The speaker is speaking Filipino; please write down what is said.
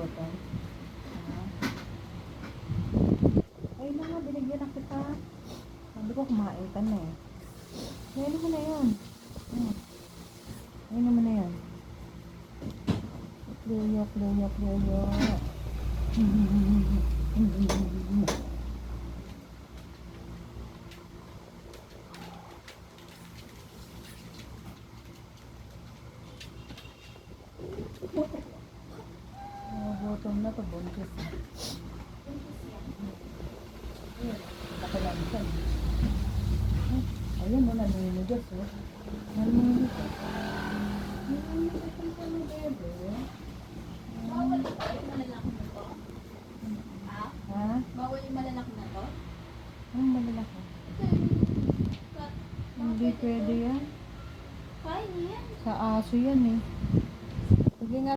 gutom. Ay na nga, binigyan na kita. Sabi ko, kumain ka na eh. Ayun mo na yun. Ayun mo na yun. Kluyo, kluyo, kluyo. Gutom na to, buntis. Nakalansan. Ayun mo, naninigas oh. Naninigas. Naninigas ang panibebe. Bawal ito yung malalaki na to? Ha? Bawal yung malalaki na to? Ang malalaki. Hindi pwede yan. Fine yan. Sa aso yan eh.